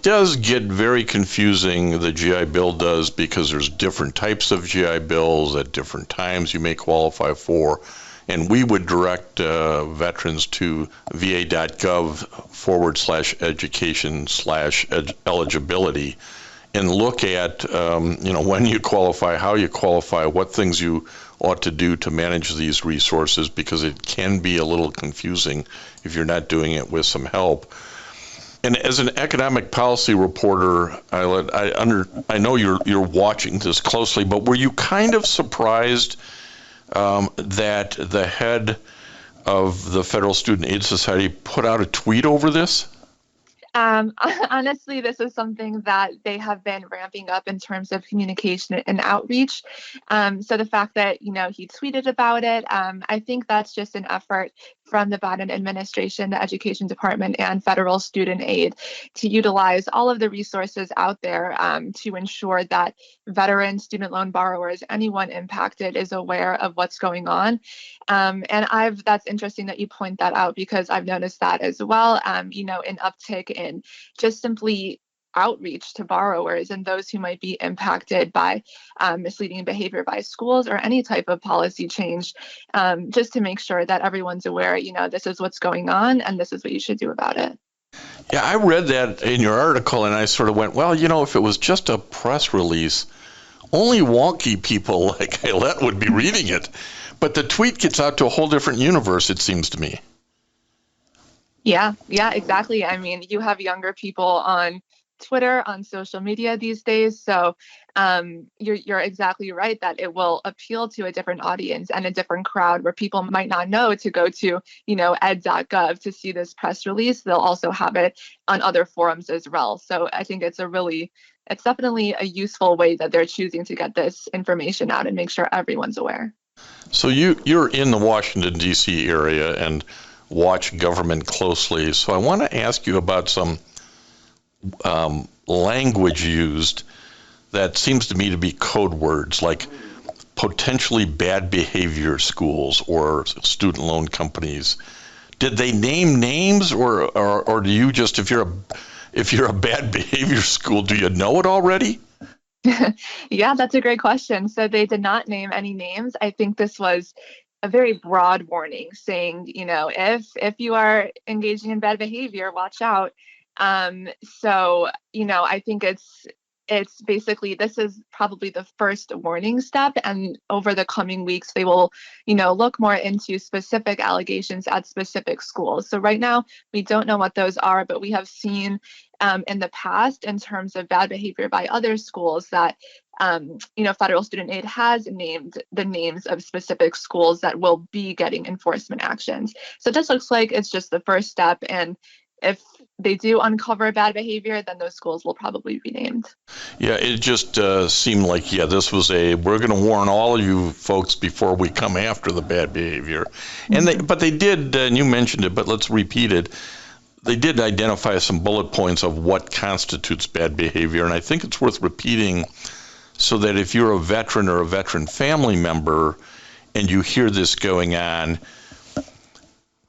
it does get very confusing, the GI Bill does, because there's different types of GI Bills at different times you may qualify for. And we would direct veterans to va.gov/education/eligibility and look at, when you qualify, how you qualify, what things you ought to do to manage these resources, because it can be a little confusing if you're not doing it with some help. And as an economic policy reporter, I know you're watching this closely, but were you kind of surprised that the head of the Federal Student Aid Society put out a tweet over this? Honestly, this is something that they have been ramping up in terms of communication and outreach. So the fact that, he tweeted about it, I think that's just an effort from the Biden administration, the Education Department, and Federal Student Aid to utilize all of the resources out there to ensure that veterans, student loan borrowers, anyone impacted is aware of what's going on. And that's interesting that you point that out, because I've noticed that as well, an uptick in just simply outreach to borrowers and those who might be impacted by misleading behavior by schools or any type of policy change, just to make sure that everyone's aware, this is what's going on and this is what you should do about it. Yeah, I read that in your article and I sort of went, well, if it was just a press release, only wonky people like Ayelet would be reading it. But the tweet gets out to a whole different universe, it seems to me. Yeah, exactly. I mean, you have younger people on Twitter, on social media these days. So you're exactly right that it will appeal to a different audience and a different crowd where people might not know to go to, ed.gov to see this press release. They'll also have it on other forums as well. So I think it's definitely a useful way that they're choosing to get this information out and make sure everyone's aware. So you're in the Washington, D.C. area and watch government closely. So I want to ask you about some language used that seems to me to be code words, like potentially bad behavior schools or student loan companies. Did they name names, or do you just, if you're a bad behavior school, do you know it already? Yeah, that's a great question. So they did not name any names. I think this was a very broad warning saying, if you are engaging in bad behavior, watch out. So, I think it's basically, this is probably the first warning step, and over the coming weeks they will look more into specific allegations at specific schools. So right now we don't know what those are, but we have seen in the past, in terms of bad behavior by other schools, that Federal Student Aid has named the names of specific schools that will be getting enforcement actions. So this looks like it's just the first step, and if they do uncover bad behavior, then those schools will probably be named. Yeah, it just seemed like, this was we're going to warn all of you folks before we come after the bad behavior. And but they did, and you mentioned it, but let's repeat it. They did identify some bullet points of what constitutes bad behavior, and I think it's worth repeating so that if you're a veteran or a veteran family member and you hear this going on,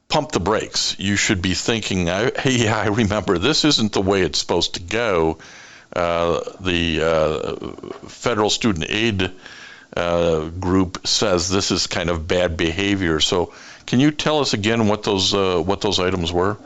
pump the brakes. You should be thinking, hey, I remember this isn't the way it's supposed to go. The Federal Student Aid group says this is kind of bad behavior. So can you tell us again what those items were?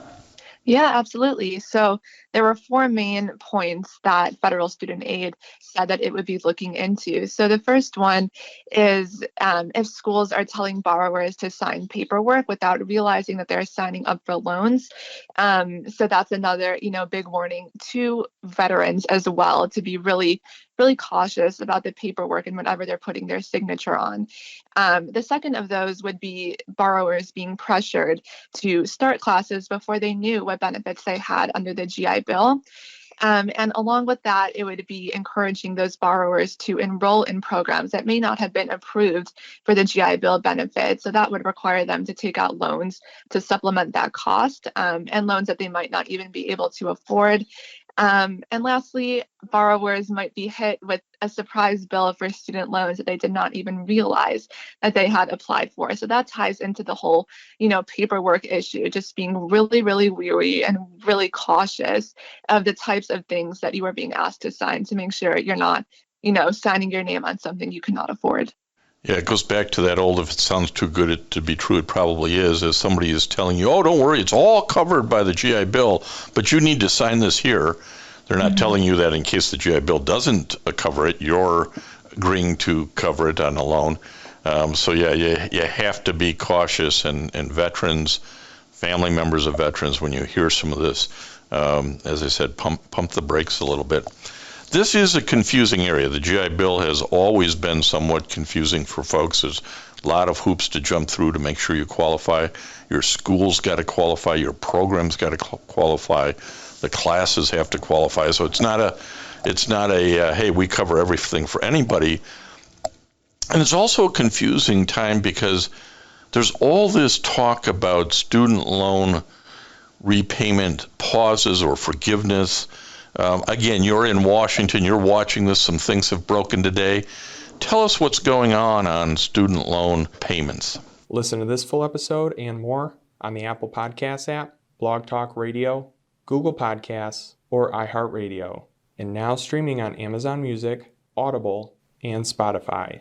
Yeah, absolutely. So there were 4 main points that Federal Student Aid said that it would be looking into. So the first one is if schools are telling borrowers to sign paperwork without realizing that they're signing up for loans. So that's another, big warning to veterans as well, to be really cautious about the paperwork and whatever they're putting their signature on. The second of those would be borrowers being pressured to start classes before they knew what benefits they had under the GI Bill. And along with that, it would be encouraging those borrowers to enroll in programs that may not have been approved for the GI Bill benefit. So that would require them to take out loans to supplement that cost, and loans that they might not even be able to afford. And lastly, borrowers might be hit with a surprise bill for student loans that they did not even realize that they had applied for. So that ties into the whole, paperwork issue, just being really, really weary and really cautious of the types of things that you are being asked to sign to make sure you're not, signing your name on something you cannot afford. Yeah, it goes back to that old, if it sounds too good to be true, it probably is, as somebody is telling you, oh, don't worry, it's all covered by the GI Bill, but you need to sign this here. They're not telling you that in case the GI Bill doesn't cover it, you're agreeing to cover it on a loan. So yeah, you have to be cautious, and veterans, family members of veterans, when you hear some of this, as I said, pump the brakes a little bit. This is a confusing area. The GI Bill has always been somewhat confusing for folks. There's a lot of hoops to jump through to make sure you qualify. Your school's got to qualify. Your program's got to qualify. The classes have to qualify. So it's not a hey, we cover everything for anybody. And it's also a confusing time because there's all this talk about student loan repayment pauses or forgiveness. Again, you're in Washington, you're watching this, some things have broken today. Tell us what's going on student loan payments. Listen to this full episode and more on the Apple Podcasts app, Blog Talk Radio, Google Podcasts, or iHeartRadio. And now streaming on Amazon Music, Audible, and Spotify.